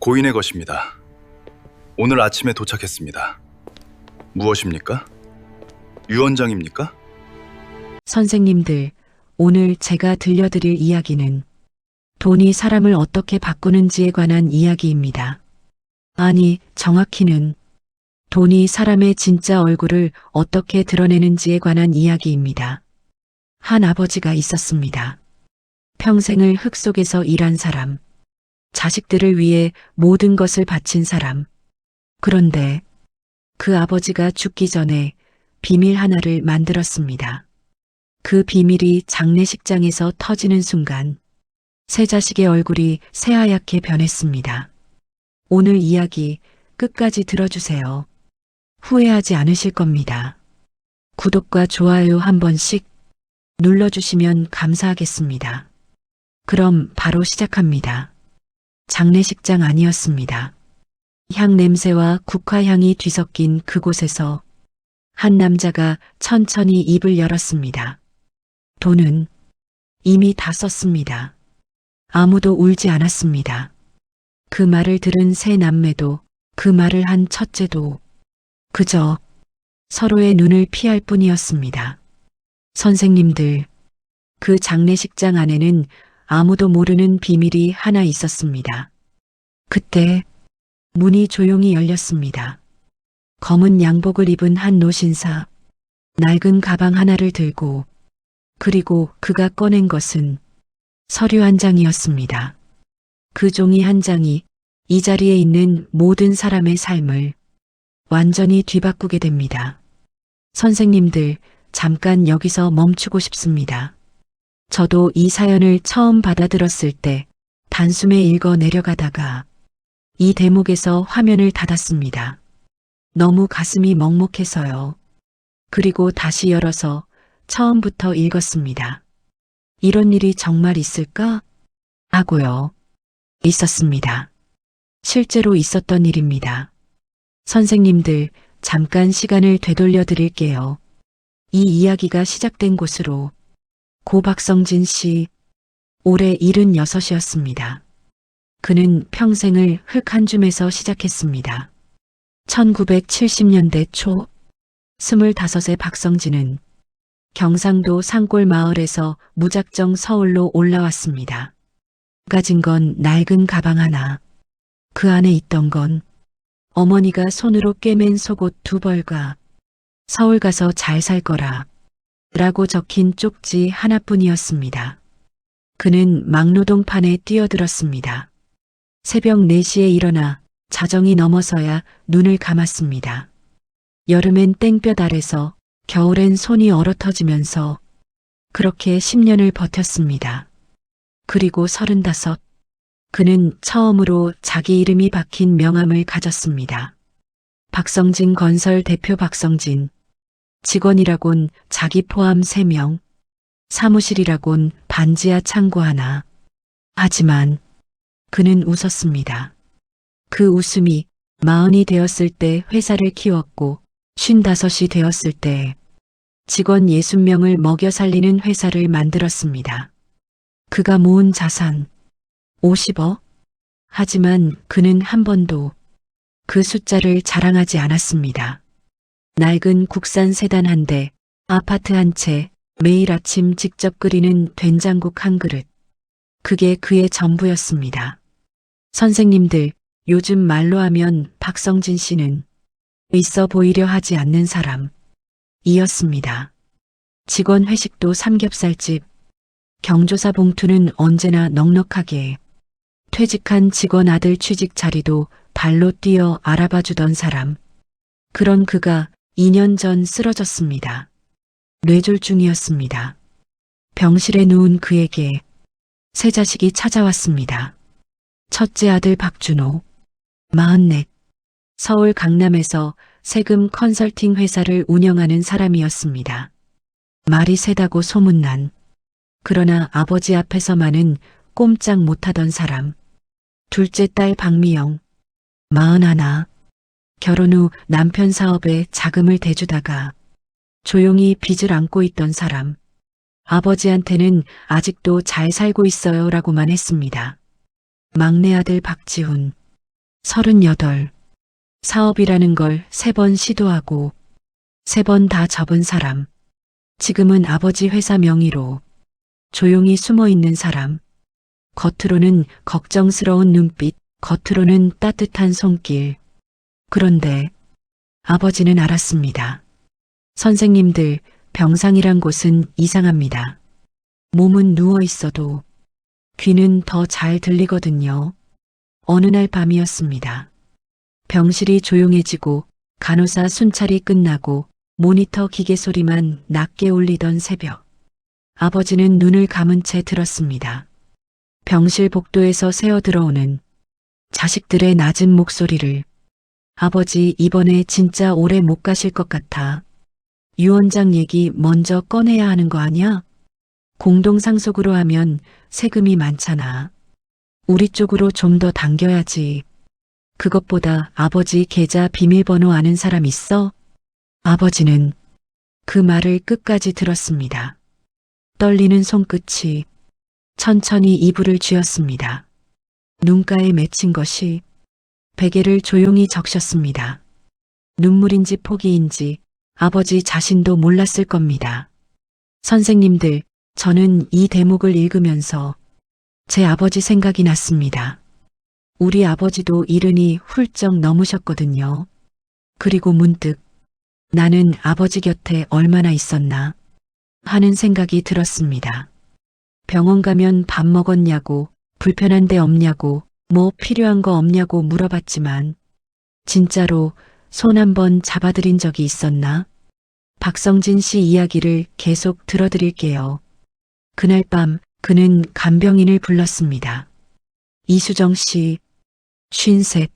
고인의 것입니다. 오늘 아침에 도착했습니다. 무엇입니까? 유언장입니까? 선생님들, 오늘 제가 들려드릴 이야기는 돈이 사람을 어떻게 바꾸는지에 관한 이야기입니다. 아니, 정확히는 돈이 사람의 진짜 얼굴을 어떻게 드러내는지에 관한 이야기입니다. 한 아버지가 있었습니다. 평생을 흙 속에서 일한 사람, 자식들을 위해 모든 것을 바친 사람. 그런데 그 아버지가 죽기 전에 비밀 하나를 만들었습니다. 그 비밀이 장례식장에서 터지는 순간 세 자식의 얼굴이 새하얗게 변했습니다. 오늘 이야기 끝까지 들어주세요. 후회하지 않으실 겁니다. 구독과 좋아요 한 번씩 눌러주시면 감사하겠습니다. 그럼 바로 시작합니다. 장례식장 아니었습니다. 향 냄새와 국화향이 뒤섞인 그곳에서 한 남자가 천천히 입을 열었습니다. 돈은 이미 다 썼습니다. 아무도 울지 않았습니다. 그 말을 들은 세 남매도, 그 말을 한 첫째도 그저 서로의 눈을 피할 뿐이었습니다. 선생님들, 그 장례식장 안에는 아무도 모르는 비밀이 하나 있었습니다. 그때 문이 조용히 열렸습니다. 검은 양복을 입은 한 노신사, 낡은 가방 하나를 들고, 그리고 그가 꺼낸 것은 서류 한 장이었습니다. 그 종이 한 장이 이 자리에 있는 모든 사람의 삶을 완전히 뒤바꾸게 됩니다. 선생님들, 잠깐 여기서 멈추고 싶습니다. 저도 이 사연을 처음 받아들었을 때 단숨에 읽어 내려가다가 이 대목에서 화면을 닫았습니다. 너무 가슴이 먹먹해서요. 그리고 다시 열어서 처음부터 읽었습니다. 이런 일이 정말 있을까? 하고요. 있었습니다. 실제로 있었던 일입니다. 선생님들, 잠깐 시간을 되돌려 드릴게요. 이 이야기가 시작된 곳으로 고 박성진 씨, 올해 76이었습니다. 그는 평생을 흙 한 줌에서 시작했습니다. 1970년대 초 25의 박성진은 경상도 산골 마을에서 무작정 서울로 올라왔습니다. 가진 건 낡은 가방 하나. 그 안에 있던 건 어머니가 손으로 꿰맨 속옷 2벌과 서울 가서 잘 살 거라 라고 적힌 쪽지 하나뿐이었습니다. 그는 막노동판에 뛰어들었습니다. 새벽 4시에 일어나 자정이 넘어서야 눈을 감았습니다. 여름엔 땡볕 아래서, 겨울엔 손이 얼어터지면서 그렇게 10년을 버텼습니다. 그리고 35, 그는 처음으로 자기 이름이 박힌 명함을 가졌습니다. 박성진 건설 대표 박성진. 직원이라곤 자기 포함 3명, 사무실이라곤 반지하 창고 하나. 하지만 그는 웃었습니다. 그 웃음이 40이 되었을 때 회사를 키웠고 55이 되었을 때 직원 60명을 먹여 살리는 회사를 만들었습니다. 그가 모은 자산 50억? 하지만 그는 한 번도 그 숫자를 자랑하지 않았습니다. 낡은 국산 세단 한 대, 아파트 한 채, 매일 아침 직접 끓이는 된장국 한 그릇. 그게 그의 전부였습니다. 선생님들, 요즘 말로 하면 박성진 씨는 있어 보이려 하지 않는 사람이었습니다. 직원 회식도 삼겹살집, 경조사 봉투는 언제나 넉넉하게, 퇴직한 직원 아들 취직 자리도 발로 뛰어 알아봐주던 사람. 그런 그가 2년 전 쓰러졌습니다. 뇌졸중이었습니다. 병실에 누운 그에게 세 자식이 찾아왔습니다. 첫째 아들 박준호, 44, 서울 강남에서 세금 컨설팅 회사를 운영하는 사람이었습니다. 말이 세다고 소문난, 그러나 아버지 앞에서만은 꼼짝 못하던 사람. 둘째 딸 박미영, 41, 결혼 후 남편 사업에 자금을 대주다가 조용히 빚을 안고 있던 사람. 아버지한테는 아직도 잘 살고 있어요 라고만 했습니다. 막내 아들 박지훈, 38. 사업이라는 걸 3번 시도하고 3번 다 접은 사람. 지금은 아버지 회사 명의로 조용히 숨어 있는 사람. 겉으로는 걱정스러운 눈빛, 겉으로는 따뜻한 손길. 그런데 아버지는 알았습니다. 선생님들, 병상이란 곳은 이상합니다. 몸은 누워 있어도 귀는 더 잘 들리거든요. 어느 날 밤이었습니다. 병실이 조용해지고 간호사 순찰이 끝나고 모니터 기계 소리만 낮게 울리던 새벽. 아버지는 눈을 감은 채 들었습니다. 병실 복도에서 새어 들어오는 자식들의 낮은 목소리를. 아버지 이번에 진짜 오래 못 가실 것 같아. 유 원장 얘기 먼저 꺼내야 하는 거 아니야? 공동상속으로 하면 세금이 많잖아. 우리 쪽으로 좀 더 당겨야지. 그것보다 아버지 계좌 비밀번호 아는 사람 있어? 아버지는 그 말을 끝까지 들었습니다. 떨리는 손끝이 천천히 이불을 쥐었습니다. 눈가에 맺힌 것이 베개를 조용히 적셨습니다. 눈물인지 포기인지 아버지 자신도 몰랐을 겁니다. 선생님들, 저는 이 대목을 읽으면서 제 아버지 생각이 났습니다. 우리 아버지도 70이 훌쩍 넘으셨거든요. 그리고 문득 나는 아버지 곁에 얼마나 있었나 하는 생각이 들었습니다. 병원 가면 밥 먹었냐고, 불편한 데 없냐고, 뭐 필요한 거 없냐고 물어봤지만 진짜로 손 한번 잡아드린 적이 있었나? 박성진 씨 이야기를 계속 들어드릴게요. 그날 밤 그는 간병인을 불렀습니다. 이수정 씨, 53,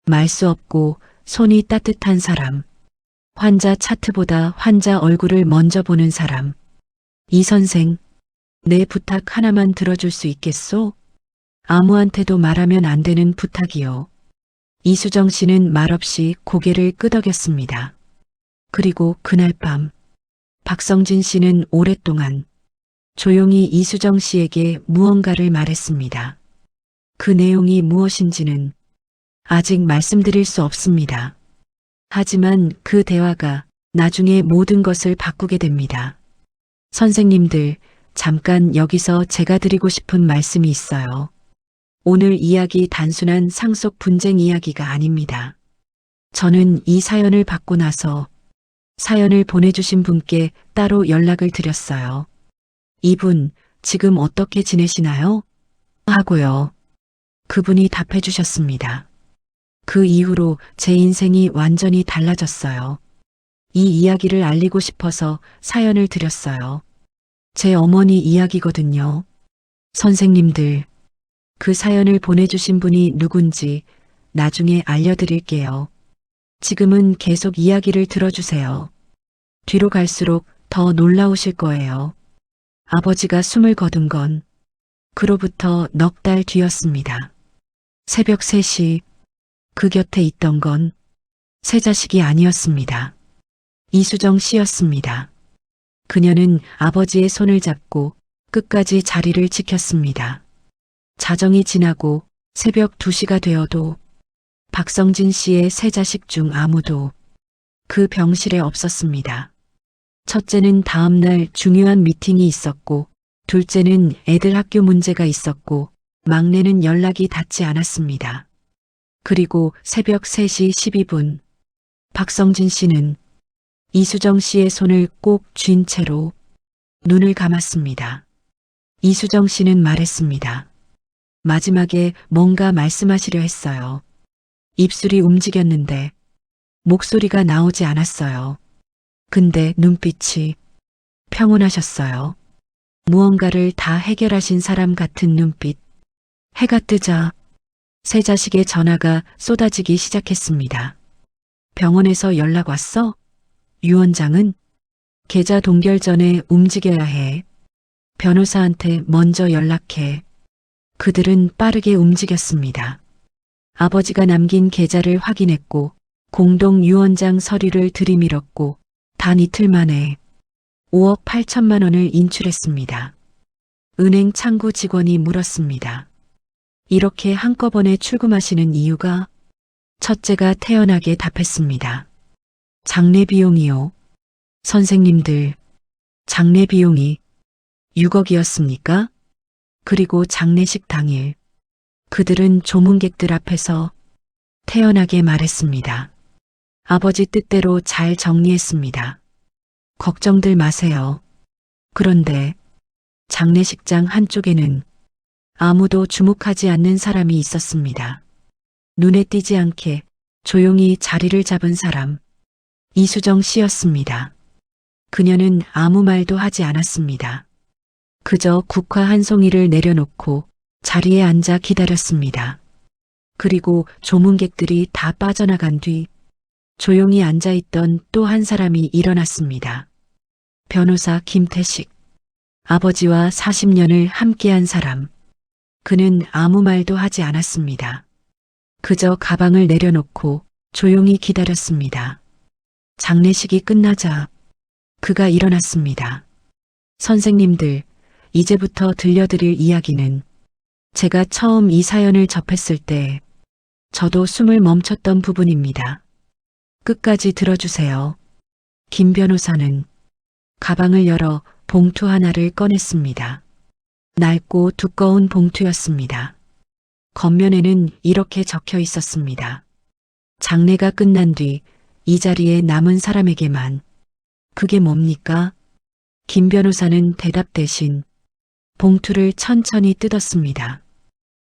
말 수 없고 손이 따뜻한 사람. 환자 차트보다 환자 얼굴을 먼저 보는 사람. 이 선생, 내 부탁 하나만 들어줄 수 있겠소? 아무한테도 말하면 안 되는 부탁이요. 이수정 씨는 말없이 고개를 끄덕였습니다. 그리고 그날 밤 박성진 씨는 오랫동안 조용히 이수정 씨에게 무언가를 말했습니다. 그 내용이 무엇인지는 아직 말씀드릴 수 없습니다. 하지만 그 대화가 나중에 모든 것을 바꾸게 됩니다. 선생님들, 잠깐 여기서 제가 드리고 싶은 말씀이 있어요. 오늘 이야기 단순한 상속 분쟁 이야기가 아닙니다. 저는 이 사연을 받고 나서 사연을 보내주신 분께 따로 연락을 드렸어요. 이분 지금 어떻게 지내시나요? 하고요. 그분이 답해 주셨습니다. 그 이후로 제 인생이 완전히 달라졌어요. 이 이야기를 알리고 싶어서 사연을 드렸어요. 제 어머니 이야기거든요. 선생님들, 그 사연을 보내주신 분이 누군지 나중에 알려드릴게요. 지금은 계속 이야기를 들어주세요. 뒤로 갈수록 더 놀라우실 거예요. 아버지가 숨을 거둔 건 그로부터 넉 달 뒤였습니다. 새벽 3시 그 곁에 있던 건 새 자식이 아니었습니다. 이수정 씨였습니다. 그녀는 아버지의 손을 잡고 끝까지 자리를 지켰습니다. 자정이 지나고 새벽 2시가 되어도 박성진 씨의 세 자식 중 아무도 그 병실에 없었습니다. 첫째는 다음날 중요한 미팅이 있었고, 둘째는 애들 학교 문제가 있었고, 막내는 연락이 닿지 않았습니다. 그리고 새벽 3시 12분, 박성진 씨는 이수정 씨의 손을 꼭 쥔 채로 눈을 감았습니다. 이수정 씨는 말했습니다. 마지막에 뭔가 말씀하시려 했어요. 입술이 움직였는데 목소리가 나오지 않았어요. 근데 눈빛이 평온하셨어요. 무언가를 다 해결하신 사람 같은 눈빛. 해가 뜨자 새 자식의 전화가 쏟아지기 시작했습니다. 병원에서 연락 왔어? 유 원장은 계좌 동결 전에 움직여야 해. 변호사한테 먼저 연락해. 그들은 빠르게 움직였습니다. 아버지가 남긴 계좌를 확인했고 공동 유언장 서류를 들이밀었고 단 이틀 만에 5억 8천만 원을 인출했습니다. 은행 창구 직원이 물었습니다. 이렇게 한꺼번에 출금하시는 이유가? 첫째가 태연하게 답했습니다. 장례 비용이요. 선생님들, 장례 비용이 6억이었습니까? 그리고 장례식 당일 그들은 조문객들 앞에서 태연하게 말했습니다. 아버지 뜻대로 잘 정리했습니다. 걱정들 마세요. 그런데 장례식장 한쪽에는 아무도 주목하지 않는 사람이 있었습니다. 눈에 띄지 않게 조용히 자리를 잡은 사람, 이수정 씨였습니다. 그녀는 아무 말도 하지 않았습니다. 그저 국화 한 송이를 내려놓고 자리에 앉아 기다렸습니다. 그리고 조문객들이 다 빠져나간 뒤 조용히 앉아있던 또 한 사람이 일어났습니다. 변호사 김태식. 아버지와 40년을 함께한 사람. 그는 아무 말도 하지 않았습니다. 그저 가방을 내려놓고 조용히 기다렸습니다. 장례식이 끝나자 그가 일어났습니다. 선생님들, 이제부터 들려드릴 이야기는 제가 처음 이 사연을 접했을 때 저도 숨을 멈췄던 부분입니다. 끝까지 들어주세요. 김 변호사는 가방을 열어 봉투 하나를 꺼냈습니다. 낡고 두꺼운 봉투였습니다. 겉면에는 이렇게 적혀 있었습니다. 장례가 끝난 뒤 이 자리에 남은 사람에게만. 그게 뭡니까? 김 변호사는 대답 대신 봉투를 천천히 뜯었습니다.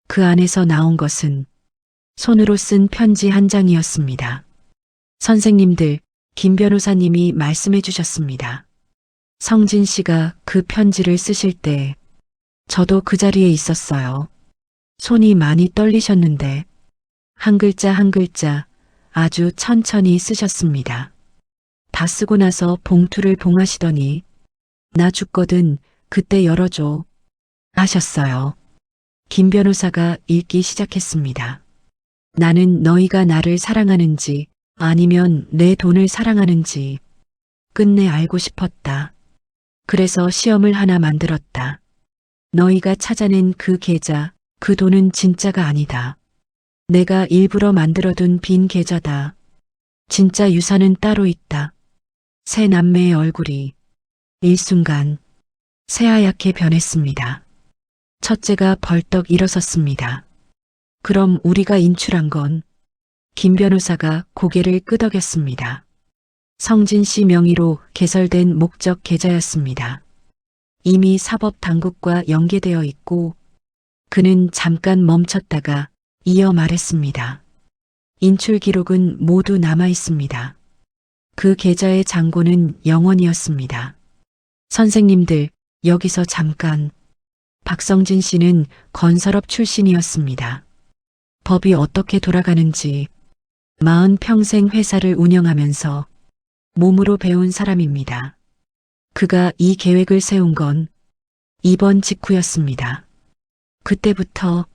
그 안에서 나온 것은 손으로 쓴 편지 한 장이었습니다. 선생님들, 김 변호사님이 말씀해 주셨습니다. 성진 씨가 그 편지를 쓰실 때 저도 그 자리에 있었어요. 손이 많이 떨리셨는데 한 글자 한 글자 아주 천천히 쓰셨습니다. 다 쓰고 나서 봉투를 봉하시더니 나 죽거든 그때 열어줘 하셨어요. 김 변호사가 읽기 시작했습니다. 나는 너희가 나를 사랑하는지 아니면 내 돈을 사랑하는지 끝내 알고 싶었다. 그래서 시험을 하나 만들었다. 너희가 찾아낸 그 계좌, 그 돈은 진짜가 아니다. 내가 일부러 만들어둔 빈 계좌다. 진짜 유산은 따로 있다. 세 남매의 얼굴이 일순간 새하얗게 변했습니다. 첫째가 벌떡 일어섰습니다. 그럼 우리가 인출한 건? 김 변호사가 고개를 끄덕였습니다. 성진 씨 명의로 개설된 목적 계좌였습니다. 이미 사법당국과 연계되어 있고 그는 잠깐 멈췄다가 이어 말했습니다. 인출 기록은 모두 남아 있습니다. 그 계좌의 잔고는 0원이었습니다. 선생님들, 여기서 잠깐. 박성진 씨는 건설업 출신이었습니다. 법이 어떻게 돌아가는지 40평생 회사를 운영하면서 몸으로 배운 사람입니다. 그가 이 계획을 세운 건 이번 직후였습니다. 그때부터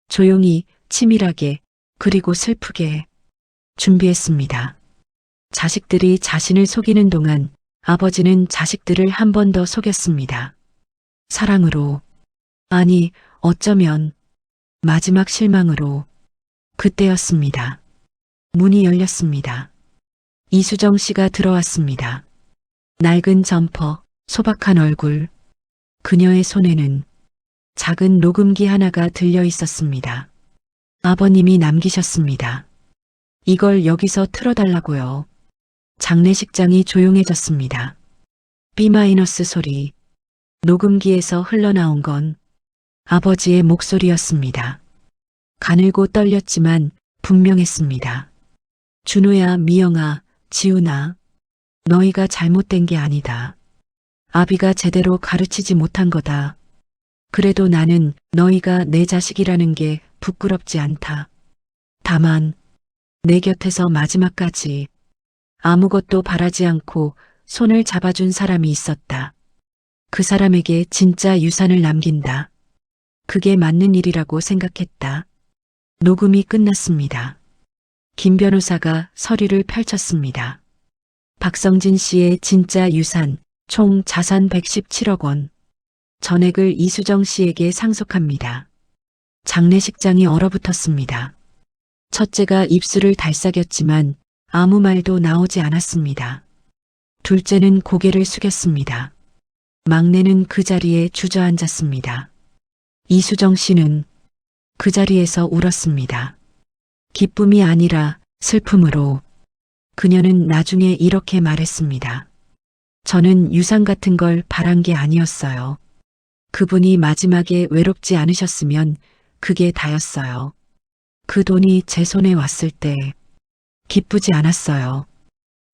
조용히 치밀하게 그리고 슬프게 준비했습니다. 자식들이 자신을 속이는 동안 아버지는 자식들을 한 번 더 속였습니다. 사랑으로, 아니 어쩌면 마지막 실망으로. 그때였습니다. 문이 열렸습니다. 이수정 씨가 들어왔습니다. 낡은 점퍼, 소박한 얼굴. 그녀의 손에는 작은 녹음기 하나가 들려 있었습니다. 아버님이 남기셨습니다. 이걸 여기서 틀어달라고요. 장례식장이 조용해졌습니다. B- 소리. 녹음기에서 흘러나온 건 아버지의 목소리였습니다. 가늘고 떨렸지만 분명했습니다. 준호야, 미영아, 지훈아, 너희가 잘못된 게 아니다. 아비가 제대로 가르치지 못한 거다. 그래도 나는 너희가 내 자식이라는 게 부끄럽지 않다. 다만 내 곁에서 마지막까지 아무것도 바라지 않고 손을 잡아준 사람이 있었다. 그 사람에게 진짜 유산을 남긴다. 그게 맞는 일이라고 생각했다. 녹음이 끝났습니다. 김 변호사가 서류를 펼쳤습니다. 박성진 씨의 진짜 유산, 총 자산 117억 원. 전액을 이수정 씨에게 상속합니다. 장례식장이 얼어붙었습니다. 첫째가 입술을 달싹였지만 아무 말도 나오지 않았습니다. 둘째는 고개를 숙였습니다. 막내는 그 자리에 주저앉았습니다. 이수정 씨는 그 자리에서 울었습니다. 기쁨이 아니라 슬픔으로. 그녀는 나중에 이렇게 말했습니다. 저는 유산 같은 걸 바란 게 아니었어요. 그분이 마지막에 외롭지 않으셨으면 그게 다였어요. 그 돈이 제 손에 왔을 때 기쁘지 않았어요.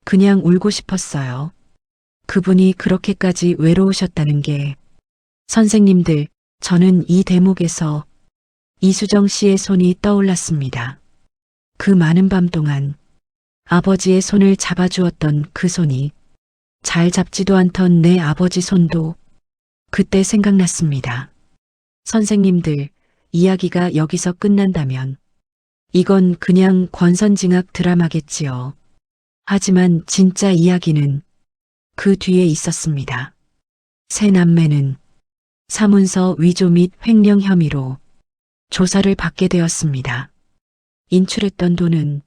그냥 울고 싶었어요. 그분이 그렇게까지 외로우셨다는 게. 선생님들, 저는 이 대목에서 이수정 씨의 손이 떠올랐습니다. 그 많은 밤 동안 아버지의 손을 잡아주었던 그 손이, 잘 잡지도 않던 내 아버지 손도 그때 생각났습니다. 선생님들, 이야기가 여기서 끝난다면 이건 그냥 권선징악 드라마겠지요. 하지만 진짜 이야기는 그 뒤에 있었습니다. 세 남매는 사문서 위조 및 횡령 혐의로 조사를 받게 되었습니다. 인출했던 돈은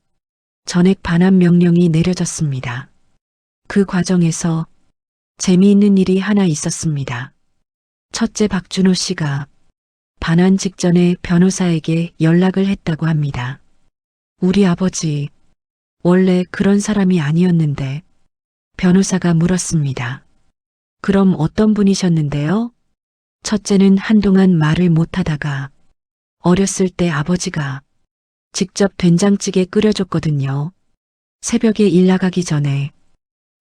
전액 반환 명령이 내려졌습니다. 그 과정에서 재미있는 일이 하나 있었습니다. 첫째 박준호 씨가 반환 직전에 변호사에게 연락을 했다고 합니다. 우리 아버지 원래 그런 사람이 아니었는데. 변호사가 물었습니다. 그럼 어떤 분이셨는데요? 첫째는 한동안 말을 못하다가 어렸을 때 아버지가 직접 된장찌개 끓여줬거든요. 새벽에 일 나가기 전에.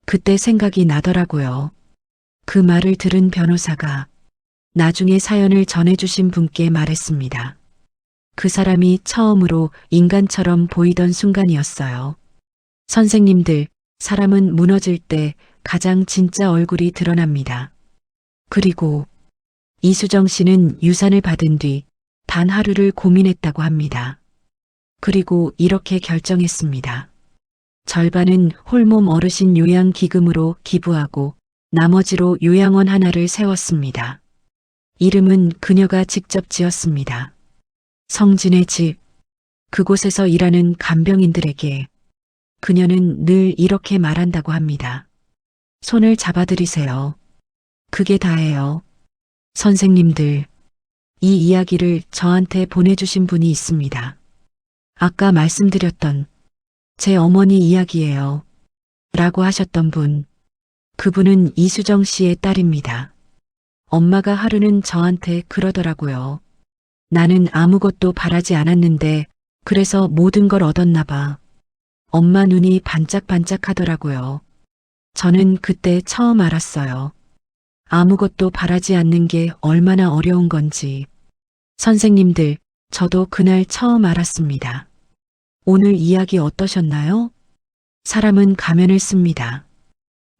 그때 생각이 나더라고요. 그 말을 들은 변호사가 나중에 사연을 전해주신 분께 말했습니다. 그 사람이 처음으로 인간처럼 보이던 순간이었어요. 선생님들, 사람은 무너질 때 가장 진짜 얼굴이 드러납니다. 그리고 이수정 씨는 유산을 받은 뒤 단 하루를 고민했다고 합니다. 그리고 이렇게 결정했습니다. 절반은 홀몸 어르신 요양기금으로 기부하고 나머지로 요양원 하나를 세웠습니다. 이름은 그녀가 직접 지었습니다. 성진의 집. 그곳에서 일하는 간병인들에게 그녀는 늘 이렇게 말한다고 합니다. 손을 잡아드리세요. 그게 다예요. 선생님들, 이 이야기를 저한테 보내주신 분이 있습니다. 아까 말씀드렸던 제 어머니 이야기예요. 라고 하셨던 분. 그분은 이수정 씨의 딸입니다. 엄마가 하루는 저한테 그러더라고요. 나는 아무것도 바라지 않았는데 그래서 모든 걸 얻었나 봐. 엄마 눈이 반짝반짝 하더라고요. 저는 그때 처음 알았어요. 아무것도 바라지 않는 게 얼마나 어려운 건지. 선생님들, 저도 그날 처음 알았습니다. 오늘 이야기 어떠셨나요? 사람은 가면을 씁니다.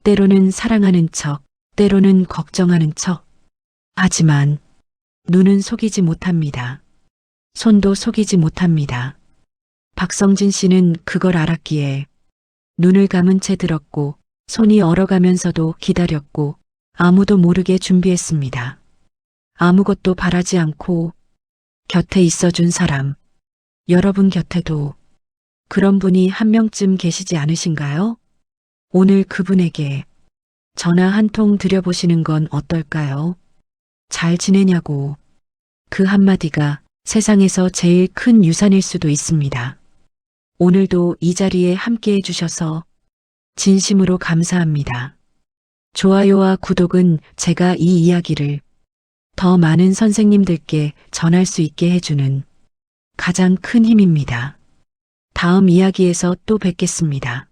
때로는 사랑하는 척, 때로는 걱정하는 척. 하지만 눈은 속이지 못합니다. 손도 속이지 못합니다. 박성진 씨는 그걸 알았기에 눈을 감은 채 들었고 손이 얼어가면서도 기다렸고 아무도 모르게 준비했습니다. 아무것도 바라지 않고 곁에 있어준 사람. 여러분 곁에도 그런 분이 한 명쯤 계시지 않으신가요? 오늘 그분에게 전화 한 통 드려보시는 건 어떨까요? 잘 지내냐고. 그 한마디가 세상에서 제일 큰 유산일 수도 있습니다. 오늘도 이 자리에 함께 해주셔서 진심으로 감사합니다. 좋아요와 구독은 제가 이 이야기를 더 많은 선생님들께 전할 수 있게 해주는 가장 큰 힘입니다. 다음 이야기에서 또 뵙겠습니다.